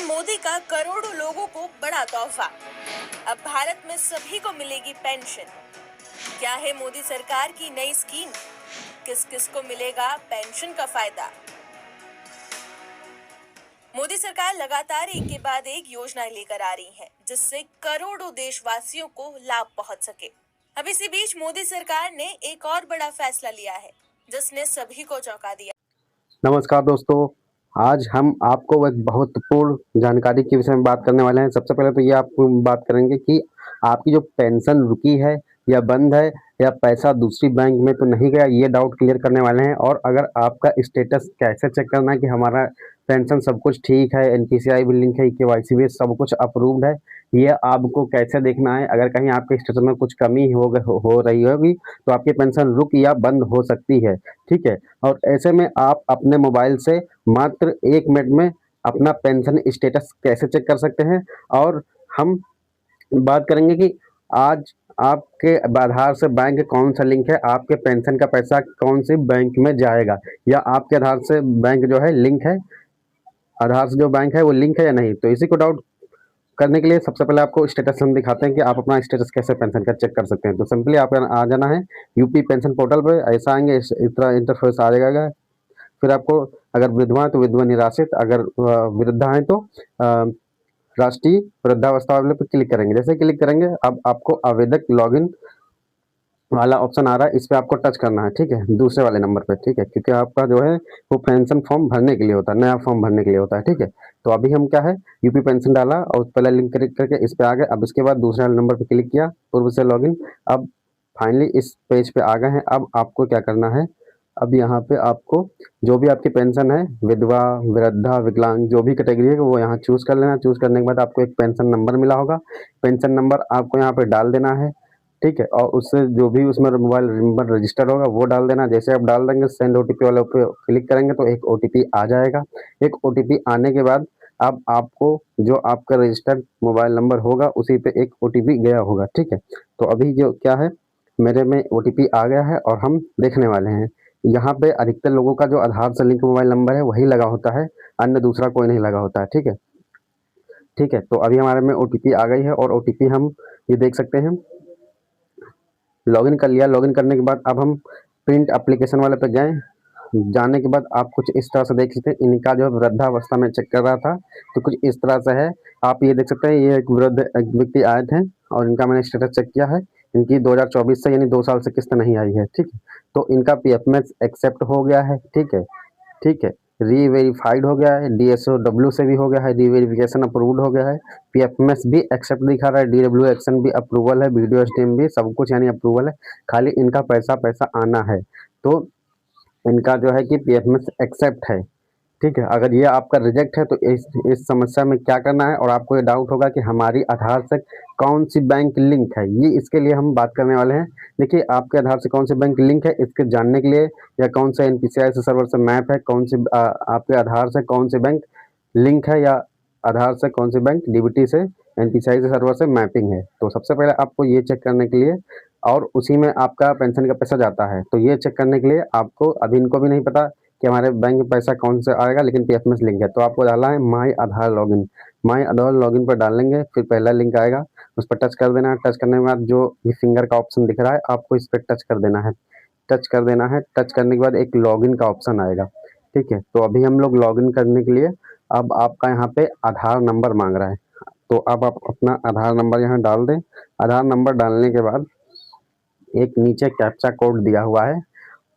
PM Modi का करोड़ों लोगों को बड़ा तोहफा। अब भारत में सभी को मिलेगी पेंशन। क्या है मोदी सरकार की नई स्कीम? किस किस को मिलेगा पेंशन का फायदा? मोदी सरकार लगातार एक के बाद एक योजनाएं लेकर आ रही है, जिससे करोड़ों देशवासियों को लाभ पहुंच सके। अब इसी बीच मोदी सरकार ने एक और बड़ा फैसला लिया है, जिसने सभी को चौंका दिया। नमस्कार दोस्तों, आज हम आपको एक महत्वपूर्ण जानकारी के विषय में बात करने वाले हैं। सबसे पहले तो ये आपको बात करेंगे कि आपकी जो पेंशन रुकी है या बंद है या पैसा दूसरी बैंक में तो नहीं गया, ये डाउट क्लियर करने वाले हैं। और अगर आपका स्टेटस कैसे चेक करना है कि हमारा पेंशन सब कुछ ठीक है, एनपीसीआई भी लिंक है, केवाईसी भी सब कुछ अप्रूव्ड है, ये आपको कैसे देखना है। अगर कहीं आपके स्टेटस में कुछ कमी हो रही होगी तो आपकी पेंशन रुक या बंद हो सकती है, ठीक है। और ऐसे में आप अपने मोबाइल से मात्र 1 मिनट में अपना पेंशन स्टेटस कैसे चेक कर सकते हैं। और हम बात करेंगे कि आज आपके आधार से बैंक कौन सा लिंक है, आपके पेंशन का पैसा कौन सी बैंक में जाएगा, या आपके आधार से बैंक जो है लिंक है, आधार से जो बैंक है वो लिंक है या नहीं। तो इसी को डाउट करने के लिए सबसे पहले आपको स्टेटस हम दिखाते हैं कि आप अपना स्टेटस कैसे पेंशन का चेक कर सकते हैं। तो सिंपली आप आ जाना है यूपी पेंशन पोर्टल पे। ऐसा आएंगे, इस तरह इंटरफेस आ जाएगा। फिर आपको अगर विधवा है तो विधवा निराश्रित, अगर वृद्धा है तो राष्ट्रीय वृद्धावस्था वाले पे क्लिक करेंगे। जैसे क्लिक करेंगे अब आपको आवेदक लॉगिन वाला ऑप्शन आ रहा है, इस पर आपको टच करना है, ठीक है, दूसरे वाले नंबर पे, ठीक है, क्योंकि आपका जो है वो पेंशन फॉर्म भरने के लिए होता है, नया फॉर्म भरने के लिए होता है, ठीक है। तो अभी हम क्या है यूपी पेंशन डाला और पहले लिंक क्लिक करके इस पे आ गए। अब इसके बाद दूसरे वाले नंबर पे क्लिक किया, पूर्व से लॉगिन। अब फाइनली इस पेज पे आ गए हैं। अब आपको क्या करना है, अब यहाँ पे आपको जो भी आपकी पेंशन है, विधवा, वृद्धा, विकलांग, जो भी कैटेगरी है वो यहाँ चूज कर लेना। चूज करने के बाद आपको एक पेंशन नंबर मिला होगा, पेंशन नंबर आपको यहाँ पे डाल देना है, ठीक है। और उससे जो भी उसमें मोबाइल नंबर रजिस्टर होगा वो डाल देना। जैसे आप डाल देंगे सेंड ओटीपी वाले पे क्लिक करेंगे तो एक ओटीपी आ जाएगा। एक ओटीपी आने के बाद अब आपको जो आपका रजिस्टर्ड मोबाइल नंबर होगा उसी पे एक ओटीपी गया होगा, ठीक है। तो अभी जो क्या है मेरे में ओटीपी आ गया है और हम देखने वाले हैं। यहाँ पे अधिकतर लोगों का जो आधार से लिंक मोबाइल नंबर है वही लगा होता है, अन्य दूसरा कोई नहीं लगा होता है, ठीक है। ठीक है, तो अभी हमारे में ओटीपी आ गई है और ओटीपी हम ये देख सकते हैं। लॉगिन कर लिया। लॉगिन करने के बाद अब हम प्रिंट एप्लीकेशन वाले पे गए। जाने के बाद आप कुछ इस तरह से देख सकते हैं। इनका जो है वृद्धावस्था में चेक कर रहा था तो कुछ इस तरह से है। आप ये देख सकते हैं, ये एक वृद्ध व्यक्ति आए थे और इनका मैंने स्टेटस चेक किया है। इनकी 2024 से यानी 2 साल से किस्त नहीं आई है, ठीक है। तो इनका पीएफएमएस एक्सेप्ट हो गया है, ठीक है, ठीक है। रीवेरीफाइड हो गया है, डीएसओडब्ल्यू से भी हो गया है, रीवेरिफिकेशन अप्रूव्ड हो गया है, पीएफएमएस भी एक्सेप्ट दिखा रहा है, डीडब्ल्यू एक्शन भी अप्रूवल है, वीडियो स्ट्रीम भी, सब कुछ यानी अप्रूवल है। खाली इनका पैसा पैसा आना है। तो इनका जो है कि पीएफएमएस एक्सेप्ट है, ठीक है। अगर ये आपका रिजेक्ट है तो इस समस्या में क्या करना है, और आपको ये डाउट होगा कि हमारी आधार से कौन सी बैंक लिंक है, ये इसके लिए हम बात करने वाले हैं। देखिए, आपके आधार से कौन सी बैंक लिंक है इसके जानने के लिए, या कौन सा एनपीसीआई से सर्वर से मैप है, कौन सी आपके आधार से कौन सी बैंक लिंक है, या आधार से कौन सी बैंक डीबीटी से एनपीसीआई से सर्वर से मैपिंग है। तो सबसे पहले आपको ये चेक करने के लिए, और उसी में आपका पेंशन का पैसा जाता है, तो ये चेक करने के लिए आपको, अभी इनको भी नहीं पता कि हमारे बैंक में पैसा कौन से आएगा, लेकिन पीएफएमएस लिंक है तो आपको डालना है माई आधार लॉगिन। माई आधार लॉगिन पर डालेंगे, फिर पहला लिंक आएगा, उस पर टच कर देना है। टच करने के बाद जो ये फिंगर का ऑप्शन दिख रहा है आपको इस पर टच कर देना है। टच कर देना है। टच करने के बाद एक लॉगिन का ऑप्शन आएगा, ठीक है। तो अभी हम लोग लॉगिन करने के लिए, अब आपका यहाँ पे आधार नंबर मांग रहा है, तो अब आप अपना आधार नंबर यहाँ डाल दें। आधार नंबर डालने के बाद एक नीचे कैप्चा कोड दिया हुआ है,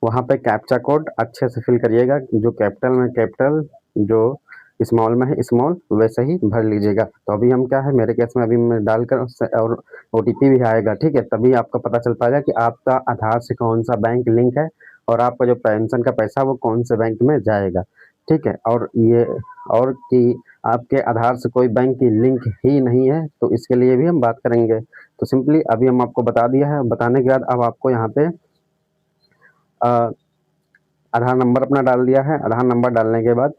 वहाँ पे कैप्चा कोड अच्छे से फिल करिएगा। जो कैपिटल में कैपिटल, जो स्मॉल में है स्मॉल, वैसे ही भर लीजिएगा। तो अभी हम क्या है, मेरे केस में अभी मैं डालकर और ओटीपी भी आएगा, ठीक है, तभी आपको पता चल पाएगा कि आपका आधार से कौन सा बैंक लिंक है और आपका जो पेंशन का पैसा वो कौन से बैंक में जाएगा, ठीक है। और ये, और कि आपके आधार से कोई बैंक की लिंक ही नहीं है तो इसके लिए भी हम बात करेंगे। तो सिंपली अभी हम आपको बता दिया है। बताने के बाद अब आपको यहाँ पे आधार नंबर अपना डाल दिया है। आधार नंबर डालने के बाद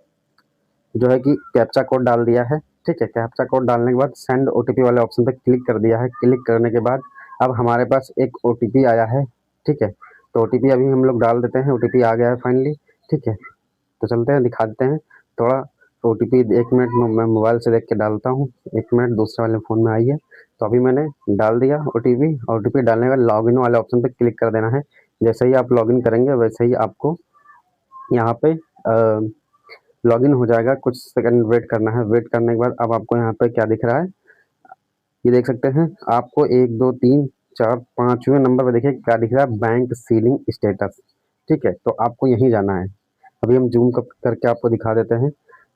जो है कि कैप्चा कोड डाल दिया है, ठीक है। कैप्चा कोड डालने के बाद सेंड ओटीपी वाले ऑप्शन पे क्लिक कर दिया है। क्लिक करने के बाद अब हमारे पास एक ओटीपी आया है, ठीक है। तो ओटीपी अभी हम लोग डाल देते हैं। ओटीपी आ गया है फाइनली, ठीक है। तो चलते हैं, दिखा देते हैं। थोड़ा OTP 1 मिनट में मैं मोबाइल से देख के डालता हूँ। 1 मिनट, दूसरे वाले फ़ोन में आई है। तो अभी मैंने डाल दिया OTP डालने के बाद लॉगिन वाले ऑप्शन पे क्लिक कर देना है। जैसे ही आप लॉगिन करेंगे वैसे ही आपको यहाँ पे लॉगिन हो जाएगा। कुछ सेकंड वेट करना है। वेट करने के बाद अब आपको यहाँ पे क्या दिख रहा है, ये देख सकते हैं। आपको 1 2 3 4 5वें नंबर पे देखिए क्या दिख रहा है, बैंक सीलिंग स्टेटस। ठीक है, तो आपको यहीं जाना है। अभी हम जूम करके आपको दिखा देते हैं।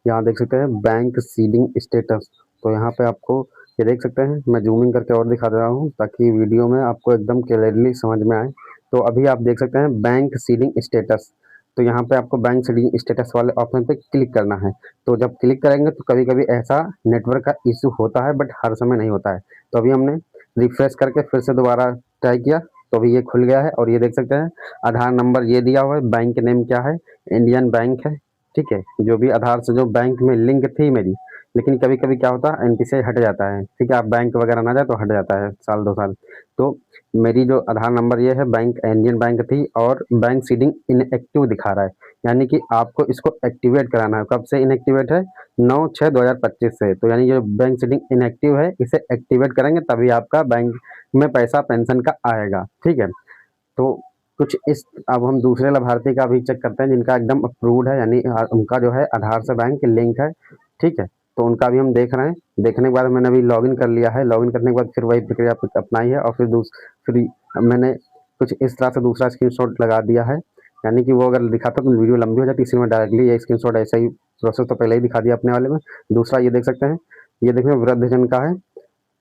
यहाँ देख सकते हैं बैंक सीलिंग स्टेटस। तो यहाँ पे आपको ये देख सकते हैं, मैं जूमिंग करके और दिखा दे रहा हूँ ताकि वीडियो में आपको एकदम क्लियरली समझ में आए। तो अभी आप देख सकते हैं बैंक सीलिंग स्टेटस। तो यहाँ पे आपको बैंक सीलिंग स्टेटस वाले ऑप्शन पे क्लिक करना है। तो जब क्लिक करेंगे तो कभी कभी ऐसा नेटवर्क का इशू होता है, बट हर समय नहीं होता है। तो अभी हमने रिफ्रेश करके फिर से दोबारा ट्राई किया तो अभी ये खुल गया है। और ये देख सकते हैं आधार नंबर ये दिया हुआ है, बैंक नेम क्या है, इंडियन बैंक है। ठीक है, जो भी आधार से जो बैंक में लिंक थी मेरी, लेकिन कभी कभी क्या होता है एनपीसीआई हट जाता है। ठीक है, आप बैंक वगैरह ना जाए तो हट जाता है साल 2 साल। तो मेरी जो आधार नंबर ये है, बैंक इंडियन बैंक थी और बैंक सीडिंग इनएक्टिव दिखा रहा है। यानी कि आपको इसको एक्टिवेट कराना है। कब से इनएक्टिवेट है, 9/6/2025 से। तो यानी जो बैंक सीडिंग इनएक्टिव है इसे एक्टिवेट करेंगे तभी आपका बैंक में पैसा पेंशन का आएगा। ठीक है, तो कुछ इस अब हम दूसरे लाभार्थी का भी चेक करते हैं जिनका एकदम अप्रूव्ड है, यानी उनका जो है आधार से बैंक लिंक है। ठीक है, तो उनका भी हम देख रहे हैं। देखने के बाद मैंने अभी लॉगिन कर लिया है। लॉगिन करने के बाद फिर वही प्रक्रिया अपनाई है और फिर मैंने कुछ इस तरह से दूसरा स्क्रीनशॉट लगा दिया है। यानी कि वो अगर दिखाता तो वीडियो लंबी हो जाती, इसी में डायरेक्टली ये स्क्रीनशॉट ऐसा ही प्रोसेस तो पहले ही दिखा दिया अपने वाले में। दूसरा ये देख सकते हैं, ये देखिए वृद्धजन का है,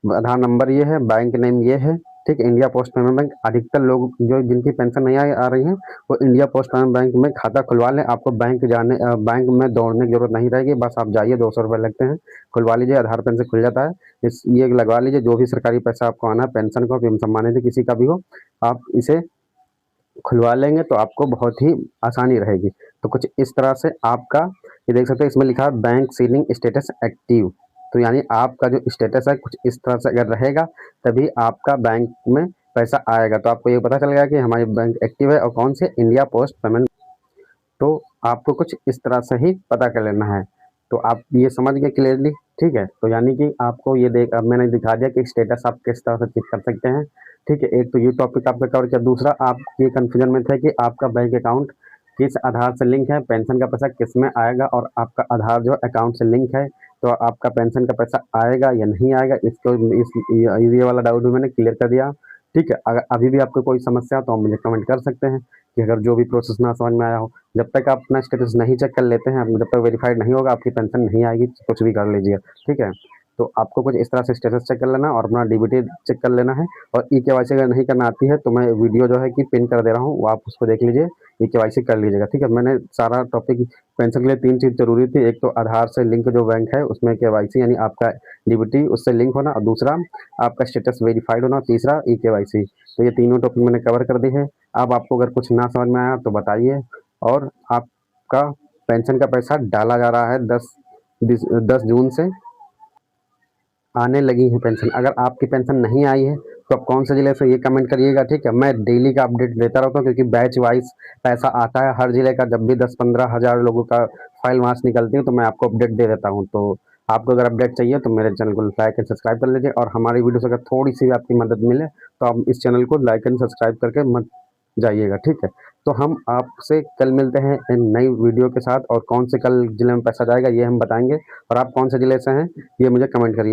आधार नंबर ये है, बैंक नेम ये है। ठीक है, इंडिया पोस्ट पेमेंट बैंक। अधिकतर लोग जो जिनकी पेंशन नहीं आ रही है वो इंडिया पोस्ट पेमेंट बैंक में खाता खुलवा लें। आपको बैंक में दौड़ने की जरूरत नहीं रहेगी। बस आप जाइए, 200 रुपये लगते हैं, खुलवा लीजिए, आधार पेन से खुल जाता है। ये लगवा लीजिए, जो भी सरकारी पैसा आपको आना है, पेंशन का, पीएम सम्मान निधि, किसी का भी हो, आप इसे खुलवा लेंगे तो आपको बहुत ही आसानी रहेगी। तो कुछ इस तरह से आपका ये देख सकते हैं, इसमें लिखा है बैंक सीलिंग स्टेटस एक्टिव। तो यानी आपका जो स्टेटस है कुछ इस तरह से अगर रहेगा तभी आपका बैंक में पैसा आएगा। तो आपको ये पता चल गया कि हमारी बैंक एक्टिव है और कौन से, इंडिया पोस्ट पेमेंट। तो आपको कुछ इस तरह से ही पता कर लेना है। तो आप ये समझ गए क्लियरली। ठीक है, तो यानी कि आपको ये अब मैंने दिखा दिया कि स्टेटस आप किस तरह से चेक कर सकते हैं। ठीक है, एक तो ये टॉपिक आपका कवर किया। दूसरा, आप ये कन्फ्यूजन में थे कि आपका बैंक अकाउंट किस आधार से लिंक है, पेंशन का पैसा किस में आएगा, और आपका आधार जो अकाउंट से लिंक है तो आपका पेंशन का पैसा आएगा या नहीं आएगा, इसको ये वाला डाउट भी मैंने क्लियर कर दिया। ठीक है, अगर अभी भी आपको कोई समस्या हो तो आप मुझे कमेंट कर सकते हैं कि अगर जो भी प्रोसेस ना समझ में आया हो। जब तक आप अपना स्टेटस नहीं चेक कर लेते हैं, जब तक वेरीफाइड नहीं होगा, आपकी पेंशन नहीं आएगी, कुछ भी कर लीजिए। ठीक है, तो आपको कुछ इस तरह से स्टेटस चेक कर लेना और अपना डीबीटी चेक कर लेना है। और ई-केवाईसी अगर नहीं करना आती है तो मैं वीडियो जो है कि पिन कर दे रहा हूँ, वो आप उसको देख लीजिए, ई-केवाईसी कर लीजिएगा। ठीक है, मैंने सारा टॉपिक, पेंशन के लिए 3 चीज़ जरूरी थी। एक तो आधार से लिंक जो बैंक है उसमें केवाईसी यानी आपका डीबीटी उससे लिंक होना, और दूसरा आपका स्टेटस वेरीफाइड होना, तीसरा ई-केवाईसी। तो ये तीनों टॉपिक मैंने कवर कर दी है। अब आपको अगर कुछ ना समझ में आया तो बताइए। और आपका पेंशन का पैसा डाला जा रहा है 10 जून से आने लगी है पेंशन। अगर आपकी पेंशन नहीं आई है तो आप कौन से ज़िले से, ये कमेंट करिएगा। ठीक है, मैं डेली का अपडेट देता रहता हूँ क्योंकि बैच वाइज पैसा आता है हर ज़िले का। जब भी 10-15 हज़ार लोगों का फाइल वहाँ से निकलती है तो मैं आपको अपडेट दे देता हूँ। तो आपको अगर अपडेट चाहिए तो मेरे चैनल को लाइक एंड सब्सक्राइब कर लीजिए। और हमारी वीडियो से अगर थोड़ी सी भी आपकी मदद मिले तो आप इस चैनल को लाइक एंड सब्सक्राइब करके मत जाइएगा। ठीक है, तो हम आपसे कल मिलते हैं नई वीडियो के साथ। और कौन से कल ज़िले में पैसा जाएगा ये हम बताएंगे, और आप कौन से ज़िले से हैं ये मुझे कमेंट करिए।